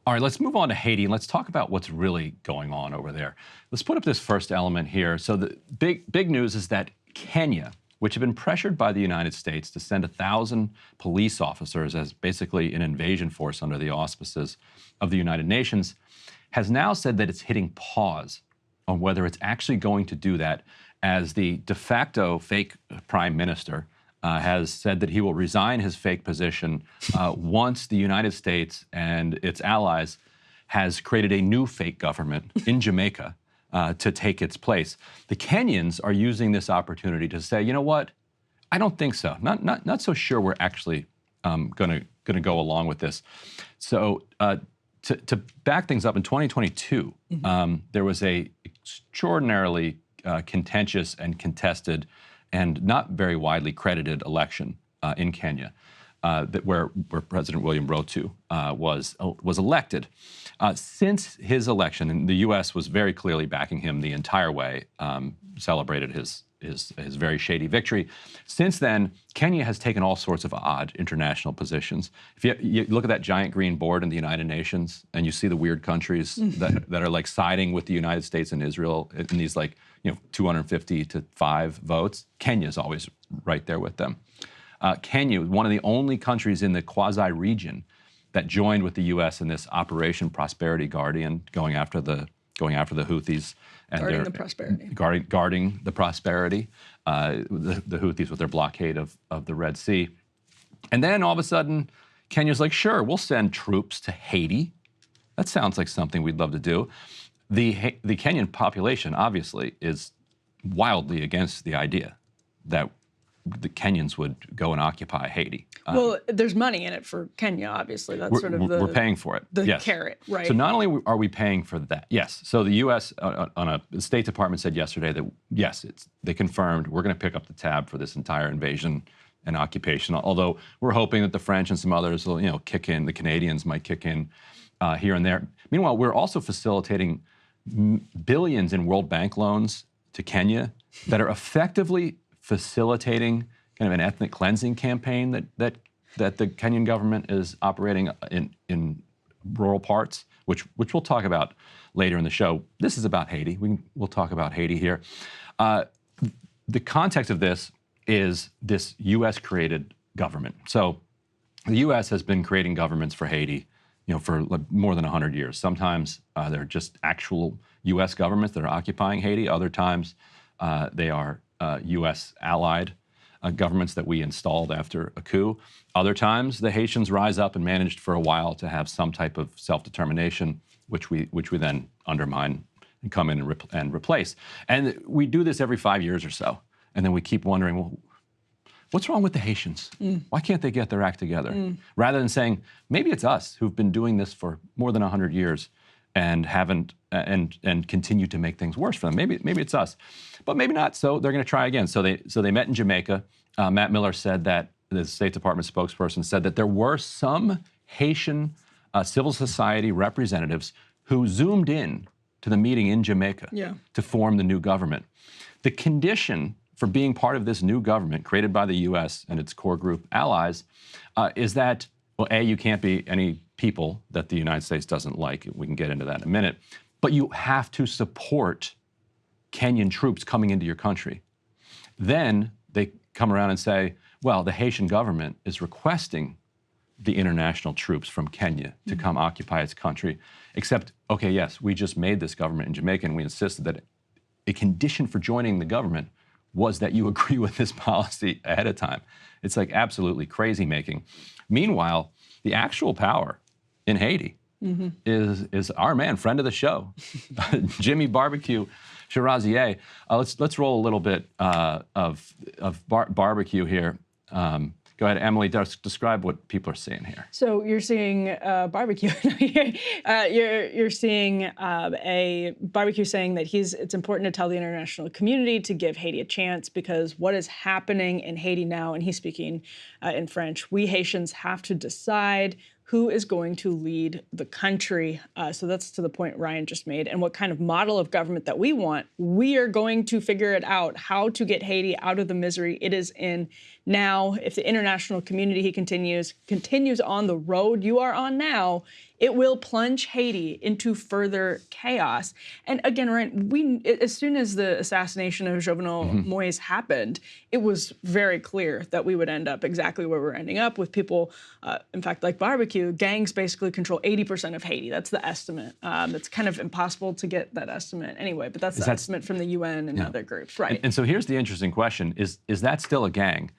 All right, let's move on to Haiti and let's talk about what's really going on over there. Let's put up this first element here. So the big news is that Kenya, which had been pressured by the United States to send 1,000 police officers as basically an invasion force under the auspices of the United Nations, has now said that it's hitting pause on whether it's actually going to do that, as the de facto fake prime minister has said that he will resign his fake position once the United States and its allies has created a new fake government in Jamaica to take its place. The Kenyans are using this opportunity to say, you know what, I don't think so. Not so sure we're actually going to go along with this. So to back things up, in 2022, there was a extraordinarily contentious and contested and not very widely credited election in Kenya, where President William Ruto was elected. Since his election, and the U.S. was very clearly backing him the entire way, celebrated his very shady victory. Since then, Kenya has taken all sorts of odd international positions. If you look at that giant green board in the United Nations, and you see the weird countries that are like siding with the United States and Israel in these 250 to 5 votes, Kenya's always right there with them. Kenya was one of the only countries in the quasi-region that joined with the U.S. in this Operation Prosperity Guardian, going after the Houthis and guarding the prosperity. Guarding the prosperity, the Houthis with their blockade of the Red Sea. And then all of a sudden, Kenya's like, sure, we'll send troops to Haiti. That sounds like something we'd love to do. The Kenyan population, obviously, is wildly against the idea that the Kenyans would go and occupy Haiti. Well, there's money in it for Kenya, obviously. That's sort of we're paying for it. The yes. carrot, right? So not only are we paying for that, yes. So the U.S. The State Department said yesterday that yes, they confirmed we're going to pick up the tab for this entire invasion and occupation. Although we're hoping that the French and some others will, kick in. The Canadians might kick in here and there. Meanwhile, we're also facilitating billions in World Bank loans to Kenya that are effectively facilitating kind of an ethnic cleansing campaign that the Kenyan government is operating in rural parts, which we'll talk about later in the show. This is about Haiti. We'll talk about Haiti here. The context of this is this U.S.-created government. So the U.S. has been creating governments for Haiti, for more than 100 years. Sometimes they're just actual U.S. governments that are occupying Haiti. Other times they are U.S. allied governments that we installed after a coup. Other times, the Haitians rise up and managed for a while to have some type of self-determination, which we then undermine and come in and replace. And we do this every 5 years or so. And then we keep wondering, well, what's wrong with the Haitians? Why can't they get their act together? Rather than saying, maybe it's us who've been doing this for more than 100 years and haven't and continue to make things worse for them. Maybe it's us, but maybe not. So they're going to try again. So they met in Jamaica. Matt Miller said that the State Department spokesperson said that there were some Haitian civil society representatives who zoomed in to the meeting in Jamaica to form the new government. The condition for being part of this new government created by the U.S. and its core group allies is that, well, A, you can't be any people that the United States doesn't like. We can get into that in a minute. But you have to support Kenyan troops coming into your country. Then they come around and say, well, the Haitian government is requesting the international troops from Kenya to come occupy its country. Except, okay, yes, we just made this government in Jamaica and we insisted that a condition for joining the government was that you agree with this policy ahead of time. It's like absolutely crazy making. Meanwhile, the actual power in Haiti is our man, friend of the show, Jimmy Barbecue Chirazier. Let's roll a little bit of barbecue here. Go ahead, Emily, describe what people are seeing here. So you're seeing barbecue. You're seeing a barbecue saying that it's important to tell the international community to give Haiti a chance because what is happening in Haiti now, and he's speaking in French, we Haitians have to decide who is going to lead the country. So that's to the point Ryan just made. And what kind of model of government that we want, we are going to figure it out, how to get Haiti out of the misery it is in now. If the international community continues on the road you are on now, it will plunge Haiti into further chaos. And again, Ryan, as soon as the assassination of Jovenel Moise happened, it was very clear that we would end up exactly where we're ending up with people, in fact, like barbecue, gangs basically control 80% of Haiti. That's the estimate. It's kind of impossible to get that estimate anyway, but that's the estimate from the UN and other groups, right? And so here's the interesting question: is that still a gang?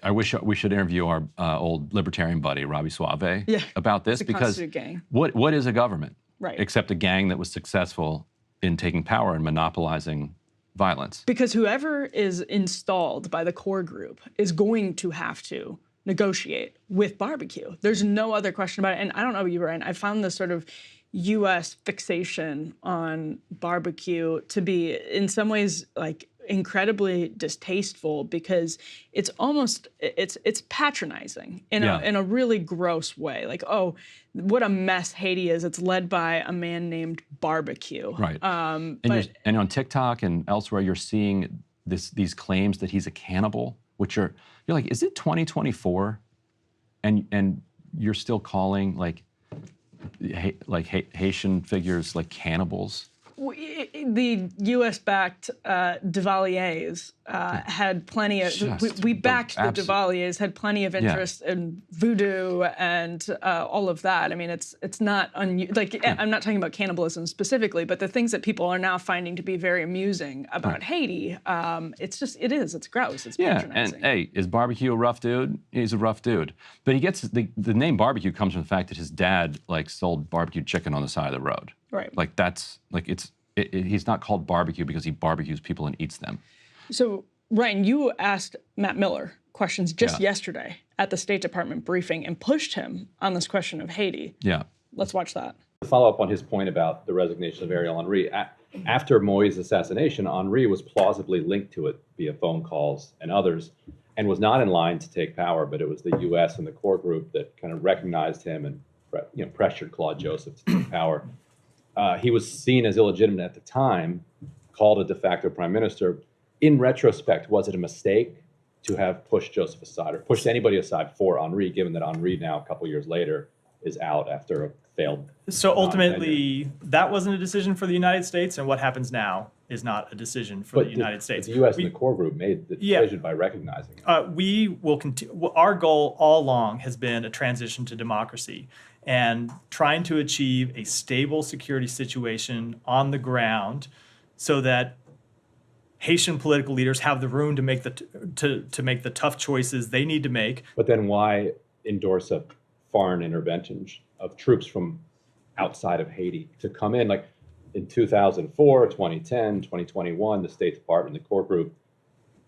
I wish we should interview our old libertarian buddy Robbie Suave about this, because gang. What is a government, right, except a gang that was successful in taking power and monopolizing violence? Because whoever is installed by the core group is going to have to negotiate with barbecue. There's no other question about it. And I don't know you, Ryan, I found this sort of U.S. fixation on barbecue to be, in some ways, like incredibly distasteful, because it's almost it's patronizing in a really gross way. Like, oh, what a mess Haiti is. It's led by a man named Barbecue. Right. And on TikTok and elsewhere, you're seeing these claims that he's a cannibal, which you're like, is it 2024, and you're still calling like Haitian figures like cannibals? The U.S.-backed Duvaliers had plenty of. We backed the Duvaliers, had plenty of interest in voodoo and all of that. I mean, it's not I'm not talking about cannibalism specifically, but the things that people are now finding to be very amusing about Haiti. It's gross. It's patronizing. And hey, is Barbecue a rough dude? He's a rough dude, but he gets the name Barbecue comes from the fact that his dad sold barbecue chicken on the side of the road. Right. Like he's not called Barbecue because he barbecues people and eats them. So, Ryan, you asked Matt Miller questions just yesterday at the State Department briefing and pushed him on this question of Haiti. Yeah. Let's watch that. To follow up on his point about the resignation of Ariel Henry, after Moïse's assassination, Henry was plausibly linked to it via phone calls and others, and was not in line to take power, but it was the U.S. and the core group that kind of recognized him and pressured Claude Joseph to take power. He was seen as illegitimate at the time, called a de facto prime minister. In retrospect, was it a mistake to have pushed Joseph aside or pushed anybody aside for Henri, given that Henri now, a couple years later, is out after a failed? So ultimately, that wasn't a decision for the United States, and what happens now is not a decision for the United States. The U.S. and the core group made the decision by recognizing it. We will continue. Our goal all along has been a transition to democracy, and trying to achieve a stable security situation on the ground so that Haitian political leaders have the room to make the tough choices they need to make. But then why endorse a foreign intervention of troops from outside of Haiti to come in? Like in 2004, 2010, 2021, the State Department, the core group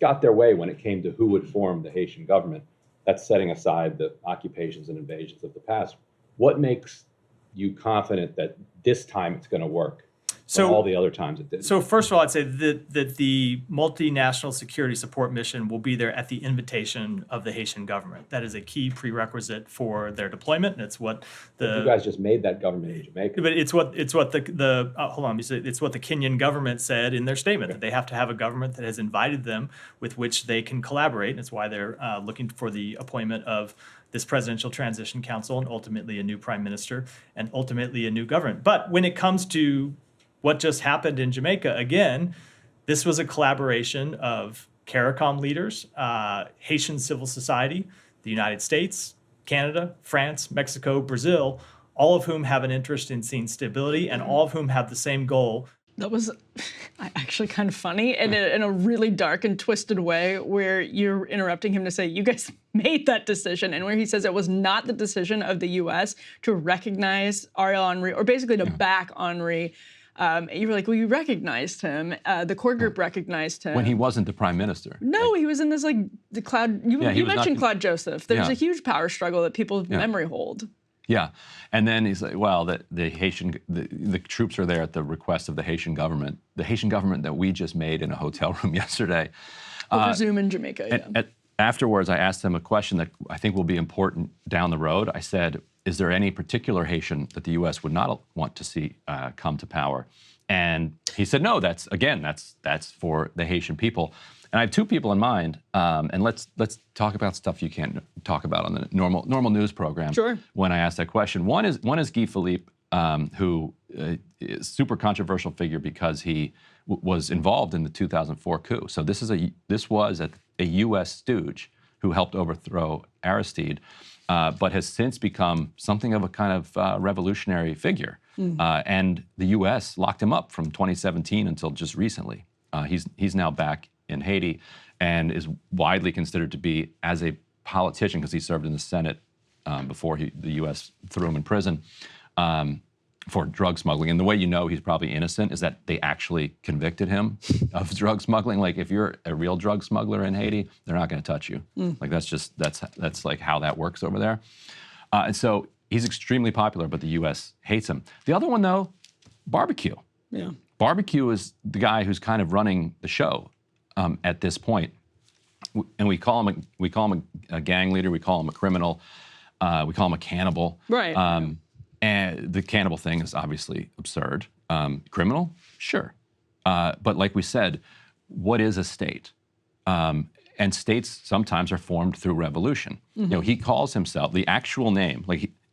got their way when it came to who would form the Haitian government. That's setting aside the occupations and invasions of the past. What makes you confident that this time it's going to work? So all the other times it did. So first of all, I'd say that the multinational security support mission will be there at the invitation of the Haitian government. That is a key prerequisite for their deployment, and it's what you guys just made that government in Jamaica. But it's what the it's what the Kenyan government said in their statement, that they have to have a government that has invited them with which they can collaborate. And it's why they're looking for the appointment of this presidential transition council and ultimately a new prime minister and ultimately a new government. But when it comes to what just happened in Jamaica, again, this was a collaboration of CARICOM leaders, Haitian civil society, the United States, Canada, France, Mexico, Brazil, all of whom have an interest in seeing stability and all of whom have the same goal. That was actually kind of funny in a really dark and twisted way, where you're interrupting him to say, you guys made that decision, and where he says it was not the decision of the U.S. to recognize Ariel Henry, or basically to back Henry. You were like, well, you recognized him. The core group recognized him. When he wasn't the prime minister. No, he was in this, the Claude, you mentioned Claude Joseph. There's a huge power struggle that people's memory hold. Yeah, and then he's like, well, the troops are there at the request of the Haitian government that we just made in a hotel room yesterday. Over Zoom in Jamaica, afterwards, I asked him a question that I think will be important down the road. I said, is there any particular Haitian that the U.S. would not want to see come to power? And he said, no, that's for the Haitian people. And I have two people in mind, and let's talk about stuff you can't talk about on the normal news program. Sure. When I ask that question, one is Guy Philippe, who is a super controversial figure because he was involved in the 2004 coup. So this was a U.S. stooge who helped overthrow Aristide, but has since become something of a kind of revolutionary figure. And the U.S. locked him up from 2017 until just recently. He's now back in Haiti and is widely considered to be, as a politician, because he served in the Senate before the U.S. threw him in prison, for drug smuggling. And the way you know he's probably innocent is that they actually convicted him of drug smuggling. Like, if you're a real drug smuggler in Haiti, they're not going to touch you. Like, that's like how that works over there. And so he's extremely popular, but the U.S. hates him. The other one, though, Barbecue. Yeah. Barbecue is the guy who's kind of running the show at this point. And we call him a gang leader. We call him a criminal. We call him a cannibal. Right. And the cannibal thing is obviously absurd. Criminal? Sure. But like we said, what is a state? And states sometimes are formed through revolution. You know, he calls himself, the actual name,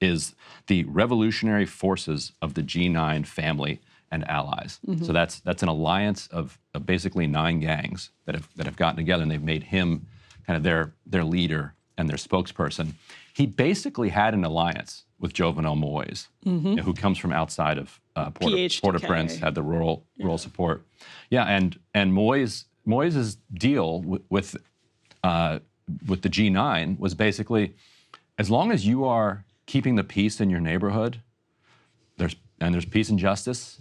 is the Revolutionary Forces of the G9 Family and Allies. So that's an alliance of basically 9 gangs that have gotten together, and they've made him kind of their leader and their spokesperson. He basically had an alliance with Jovenel Moïse, who comes from outside of Port-au-Prince, had the rural support. Yeah, and Moïse's deal with the G9 was basically, as long as you are keeping the peace in your neighborhood, there's peace and justice,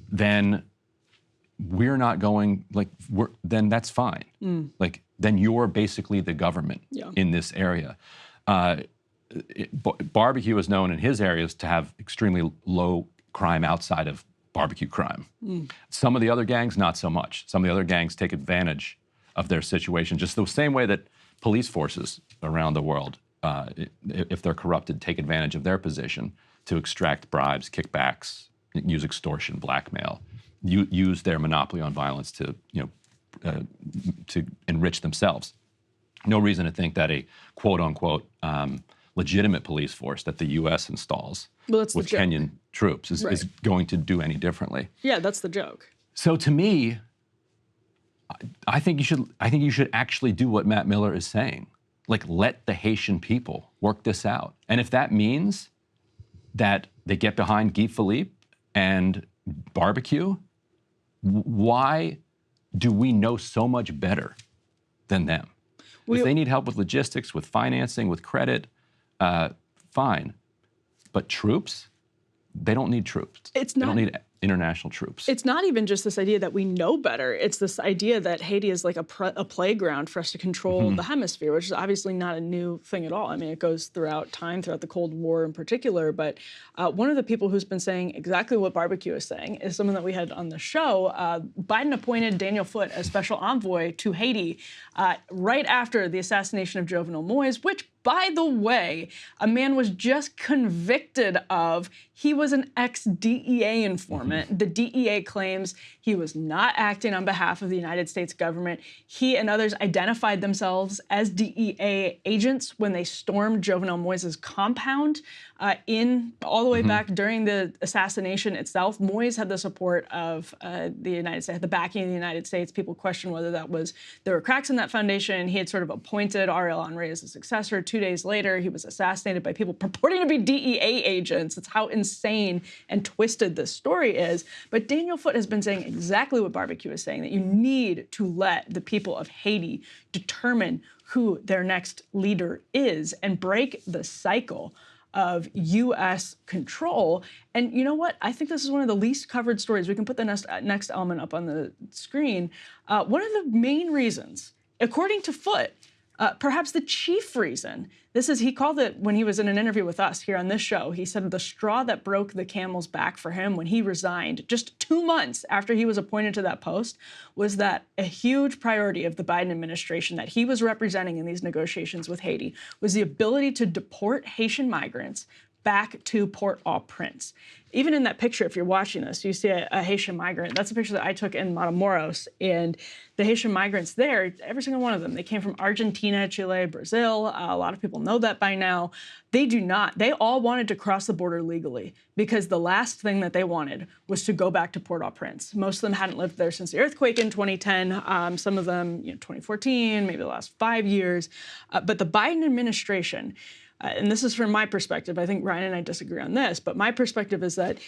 then we're not going, then that's fine. Then you're basically the government in this area. Barbecue is known in his areas to have extremely low crime outside of barbecue crime. Some of the other gangs, not so much. Some of the other gangs take advantage of their situation, just the same way that police forces around the world, if they're corrupted, take advantage of their position to extract bribes, kickbacks, use extortion, blackmail, use their monopoly on violence to enrich themselves. No reason to think that a quote-unquote legitimate police force that the U.S. installs with Kenyan troops is going to do any differently. Yeah, that's the joke. So to me, I think you should actually do what Matt Miller is saying. Like, let the Haitian people work this out. And if that means that they get behind Guy Philippe and Barbecue, why do we know so much better than them? If they need help with logistics, with financing, with credit, fine. But troops, they don't need troops. They don't need international troops. It's not even just this idea that we know better. It's this idea that Haiti is like a playground for us to control the hemisphere, which is obviously not a new thing at all. I mean, it goes throughout time, throughout the Cold War in particular. But one of the people who's been saying exactly what Barbecue is saying is someone that we had on the show. Biden appointed Daniel Foote as special envoy to Haiti right after the assassination of Jovenel Moïse, which, by the way, a man was just convicted of. He was an ex-DEA informant. The DEA claims he was not acting on behalf of the United States government. He and others identified themselves as DEA agents when they stormed Jovenel Moïse's compound all the way back during the assassination itself. Moïse had the support of the United States, had the backing of the United States. People questioned whether there were cracks in that foundation. He had sort of appointed Ariel Henry as a successor. 2 days later, he was assassinated by people purporting to be DEA agents. That's how insane and twisted this story is. But Daniel Foote has been saying exactly what Barbecue is saying, that you need to let the people of Haiti determine who their next leader is and break the cycle of U.S. control. And you know what? I think this is one of the least covered stories. We can put the next element up on the screen. One of the main reasons, according to Foote, perhaps the chief reason, he called it, when he was in an interview with us here on this show, he said the straw that broke the camel's back for him when he resigned just 2 months after he was appointed to that post was that a huge priority of the Biden administration that he was representing in these negotiations with Haiti was the ability to deport Haitian migrants back to Port-au-Prince. Even in that picture, if you're watching this, you see a Haitian migrant. That's a picture that I took in Matamoros. And the Haitian migrants there, every single one of them, they came from Argentina, Chile, Brazil. A lot of people know that by now. They all wanted to cross the border legally because the last thing that they wanted was to go back to Port-au-Prince. Most of them hadn't lived there since the earthquake in 2010. Some of them, 2014, maybe the last 5 years. But the Biden administration, and this is from my perspective, I think Ryan and I disagree on this, but my perspective is that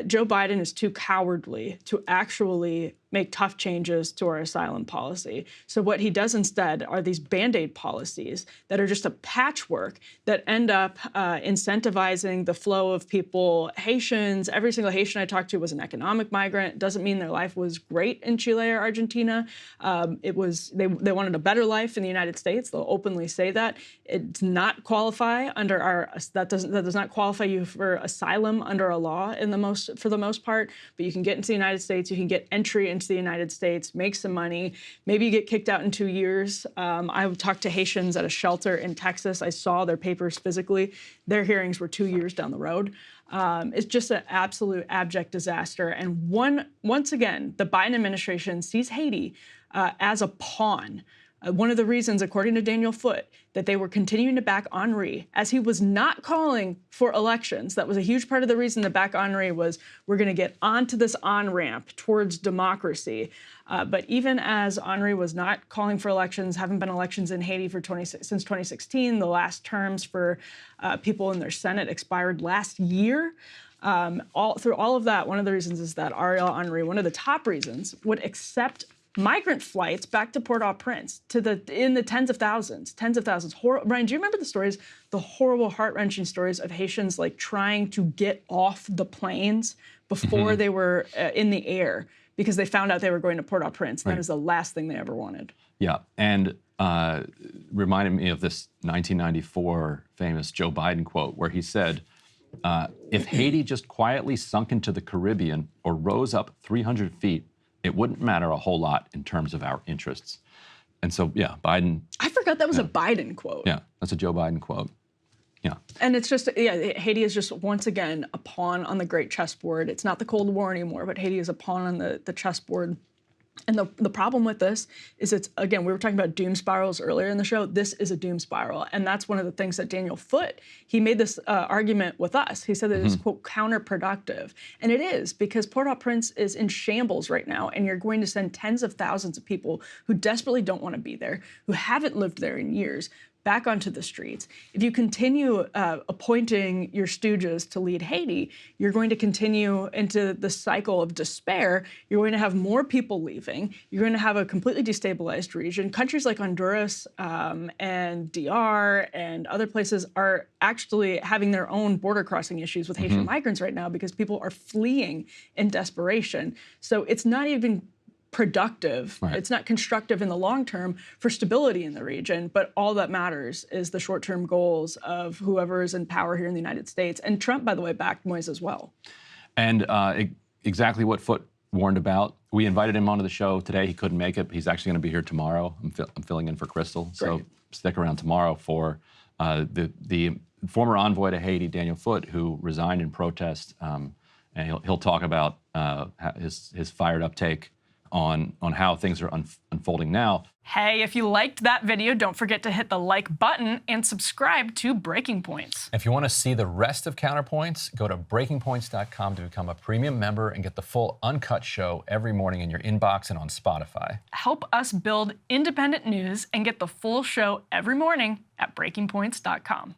Joe Biden is too cowardly to actually make tough changes to our asylum policy. So what he does instead are these Band-Aid policies that are just a patchwork that end up incentivizing the flow of people. Haitians, every single Haitian I talked to was an economic migrant. Doesn't mean their life was great in Chile or Argentina. They wanted a better life in the United States. They'll openly say that. It does not qualify under that does not qualify you for asylum under a law for the most part, but you can get into the United States, you can get entry into the United States, make some money, maybe you get kicked out in 2 years. I've talked to Haitians at a shelter in Texas. I saw their papers physically. Their hearings were 2 years down the road. It's just an absolute abject disaster. And once again, the Biden administration sees Haiti as a pawn. One of the reasons, according to Daniel Foote, that they were continuing to back Henri, as he was not calling for elections. That was a huge part of the reason to back Henri was we're going to get onto this on-ramp towards democracy. But even as Henri was not calling for elections, haven't been elections in Haiti since 2016, the last terms for people in their Senate expired last year. Through all of that, one of the reasons is that Ariel Henry, one of the top reasons, would accept migrant flights back to Port-au-Prince in the tens of thousands. Ryan, do you remember the horrible, heart-wrenching stories of Haitians like trying to get off the planes before they were in the air because they found out they were going to Port-au-Prince? Right. That is the last thing they ever wanted. Yeah, and reminded me of this 1994 famous Joe Biden quote where he said, if Haiti just quietly sunk into the Caribbean or rose up 300 feet, it wouldn't matter a whole lot in terms of our interests. And so, yeah, Biden. I forgot that was a Biden quote. Yeah, that's a Joe Biden quote. Yeah. And it's just, Haiti is just, once again, a pawn on the great chessboard. It's not the Cold War anymore, but Haiti is a pawn on the chessboard. And the problem with this is again, we were talking about doom spirals earlier in the show. This is a doom spiral. And that's one of the things that Daniel Foote, he made this argument with us. He said that it is, quote, counterproductive. And it is, because Port-au-Prince is in shambles right now, and you're going to send tens of thousands of people who desperately don't want to be there, who haven't lived there in years, back onto the streets. If you continue appointing your stooges to lead Haiti, you're going to continue into the cycle of despair. You're going to have more people leaving. You're going to have a completely destabilized region. Countries like Honduras and DR and other places are actually having their own border crossing issues with Haitian migrants right now because people are fleeing in desperation. So it's not even productive. Right. It's not constructive in the long term for stability in the region, but all that matters is the short-term goals of whoever is in power here in the United States. And Trump, by the way, backed Moise as well. And exactly what Foote warned about. We invited him onto the show today. He couldn't make it. He's actually going to be here tomorrow. I'm filling in for Crystal. Great. So stick around tomorrow for the former envoy to Haiti, Daniel Foote, who resigned in protest. And he'll talk about his fired up take on how things are unfolding now. Hey, if you liked that video, don't forget to hit the like button and subscribe to Breaking Points. If you want to see the rest of Counterpoints, go to breakingpoints.com to become a premium member and get the full uncut show every morning in your inbox and on Spotify. Help us build independent news and get the full show every morning at breakingpoints.com.